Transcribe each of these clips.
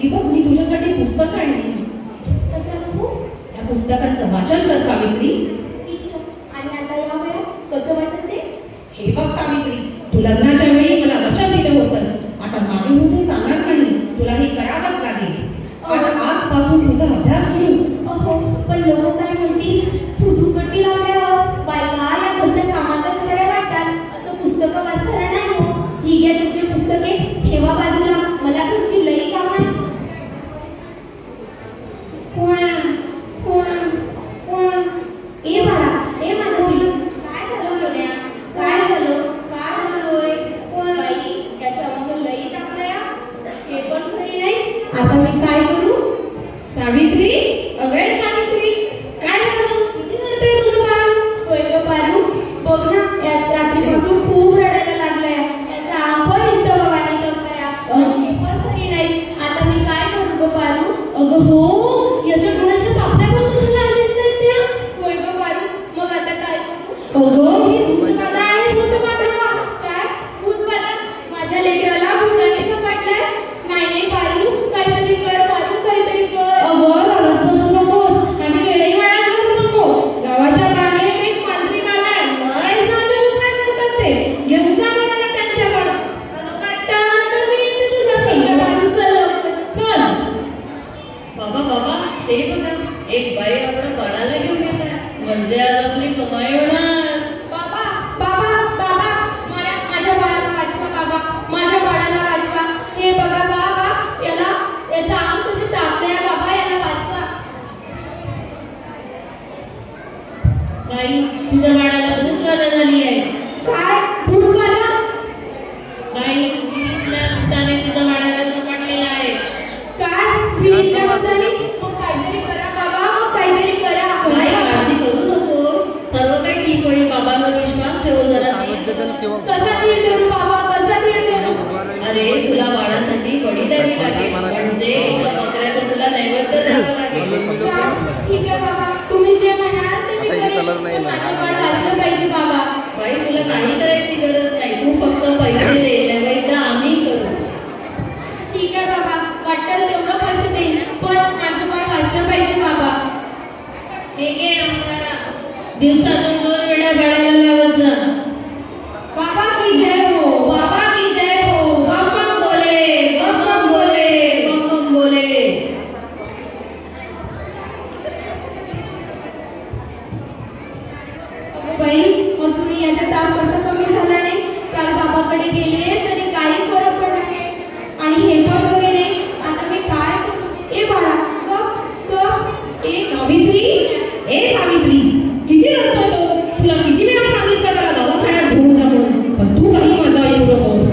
ही बघ मी तुझ्यासाठी पुस्तक आणली. कशाला हो? या पुस्तकांचं वाचन कर सावित्री. आणि आता या वयात कसं वाटत ते? हे बघ सावित्री, तू लग्नाच्या वेळी मला वचन दिलं होतंस. आता मागे मोठे चालणार नाही, तुला हे करावंच लागेल. आता आजपासून तुझा अभ्यास सुरू. अहो पण लोक काय म्हणतील? थुतुकटी लावल्यावर बायका या घरच्या कामातच बऱ्या वाटतात असं पुस्तकं वाचताना नाही हो. ही घ्या तुमची पुस्तके, ठेवा बाजूला, मला तुमची लई काम आहे. ए बाळा, ए माझ्या पिल्लू, काय झालं सोन्या? काय झालं? काय म्हणतोय? बाई याच्या मग लई टाकलंय. हे पण खरी नाही. आता मी काय करू? सावित्री, अगं सावित्री, काय झालं? किती रडतंय तुझं बाळ? होय ग पारू, बघ ना या रात्रीपासून खूप रडायला लागलाय. त्याचा आंब पण नुसतं बघायला करतोय. हे पण खरी नाही. आता मी काय करू ग पारू? अगं हो, याच्या डोळ्याच्या पापण्या पण तुझ्या लाल दिसतात त्या. होय ग पारू, मग आता काय करू? अगं ही भूतबाधा आहे, भूतबाधा. काय भूतबाधा? माझ्या लेकराला भूताने झपटलंय. नाही नाही पारू, काहीतरी कर पारू, काहीतरी कर. अगं रडत बसू नकोस आणि वेळही वाया घालवू नको. गावाच्या बाहेर एक मांत्रिक आलाय, लय साधे उपाय करतात ते. घेऊन जा मला त्यांच्याकडं. तर मी येते तुझ्या पारू चल चल. बाबा बाबा, ते बघा, एक बाई आपल्या बाळाला घेऊन येत आहे. म्हणजे आज आपली कमाई होणार. बाबा बाबा बाबा, मला माझ्या बाळाला वाचवा बाबा, माझ्या बाळाला वाचवा. हे बघा बाबा, याचा आम कसं तापलंय बाबा, याला वाचवा. बाई, तुझ्या बाळाला भूतबाधा झाली आहे. काय भूतबाधा? बाई, त्या भूताने तुझ्या बाळाला झपाटलेला आहे. काय विहिरीतल्या भूताने? मग काहीतरी करा बाबा, मग काहीतरी करा. काही काळजी करू नकोस, सर्व काही ठीक होईल. बाबांवर विश्वास ठेव जरा. कसा धीर धरू बाबा, कसा धीर धरू? अरे तुला बाळासाठी बळी द्यावी लागेल, म्हणजे एका बकऱ्याचं तुला नैवेद्य द्यावं लागेल. ठीक आहे बाबा, तुम्ही जे म्हणाल ते मी करेन. पण माझं बाळ वाचलं पाहिजे बाबा. बाई, तुला काही करायची गरज नाही, तू फक्त पैसे दे, नैवेद्य आम्ही करू. ठीक आहे बाबा, वाटेल तेवढं पैसे देईन, पण माझं बाळ वाचलं पाहिजे बाबा. ठीक आहे अंगारा, दिवसातून 2 वेळा बाळाला लावत जा. बाबा की जय हो, बाबा की जय हो. बम बम बोले, बम बम बोले, बम बम बोले. अगं बाई, अजूनही याचा ताप कसा कमी झाला नाही. काल बाबाकडे गेले तरी काही फरक पडला नाही आणि हे पण खरे नाही. आता मी काय करू? ए बाळा, ए सावित्री, ए सावित्री, किती रडतोय तो? तुला किती वेळा सांगितलं त्याला दवाखान्यात घेऊन जा म्हणून, पण तू काही माझा ऐकू नकोस.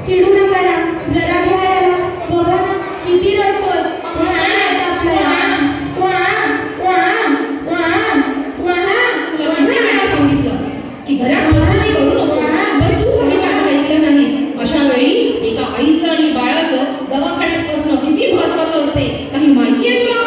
चिडू नका ना, जरा घ्या याला. बघा ना किती रडतोय. तुला किती वेळा सांगितलं की घरात मारहाण करू नको, पण तू काही माझं ऐकलं नाहीस. अशा वेळी एका आईचं आणि बाळाचं दवाखान्यात असणं किती महत्वाचं असते, काही माहिती आहे तुला?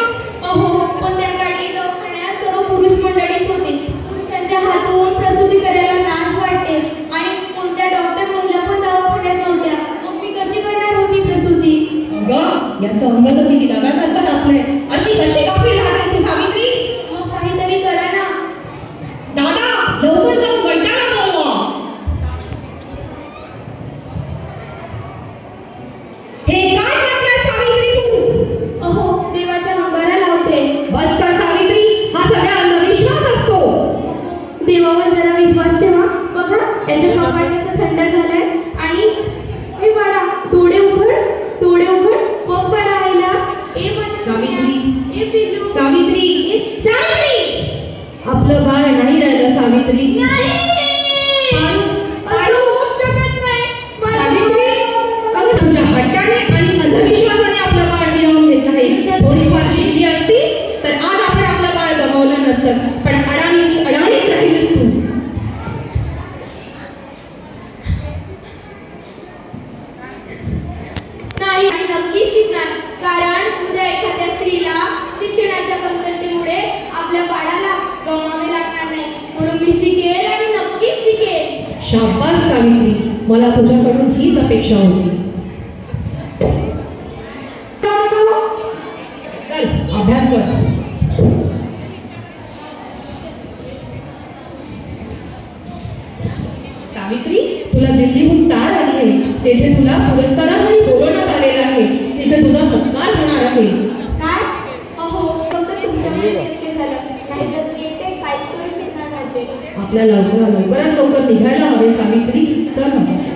अहो पण त्या गाडी दवाखान्यात सर्व पुरुष मंडळीच होते. पुरुषांच्या हातून प्रसूती करायला लाज वाटते आणि कोणत्या डॉक्टर महिला पण दवाखान्यात नव्हत्या. मग मी कशी करणार होती प्रसूती? अगं याचं अंग तर किती दगासारखं आपलंय. अशी कशी गाफील राहतेस तू सावित्री? मग काहीतरी करा ना. दादा, लवकर जाऊन वैद्याला बोलवा. हे काय करतेस सावित्री तू? अहो देवाचा अंगारा लावते. बस कर सावित्री, हा सगळा अंधविश्वास असतो. देवावर जरा विश्वास ठेवा. बघा याचं कपाळ कसं थंड झालंय. आणि हे बाळा, डोळे उघड, डोळे उघड. बघ बाळा आईला. ए माझ्या सावित्री, ए पिल्लू, सावित्री, सावित्री, आपलं बाळ नाही राहिलं सावित्री. तुमच्या हट्टाने आणि अंधविश्वासाने आपलं बाळ मिळवून घेतलं आहे. थोडीफार शिकली असतीस तर आज आपण आपलं बाळ गमावलं नसतं, पण अडाणी ती अडाणीच राहिलीस तू. नाही आणि नक्की शिकणार, कारण उद्या एखाद्या स्त्रीला शिक्षणाच्या कमतरतेमुळे आपल्या बाळाला गमावे लागणार नाही. म्हणून मी शिकेल आणि नक्कीच शिकेल. शाबास सावित्री, मला तुझ्याकडून हीच अपेक्षा होती. अभ्यास कर. सावित्री, तुला दिल्लीहून तार आली आहे. तेथे तुला पुरस्कारासाठी बोलवण्यात आलेलं आहे. तिथे तुझा सत्कार होणार आहे. काय? अहो, फक्त तुमच्यामुळे शक्य झालं. नाहीतर तू एकटे काहीच करू शकणार नसेल. आपल्या लवकरात लवकर निघायला हवे सावित्री. चल.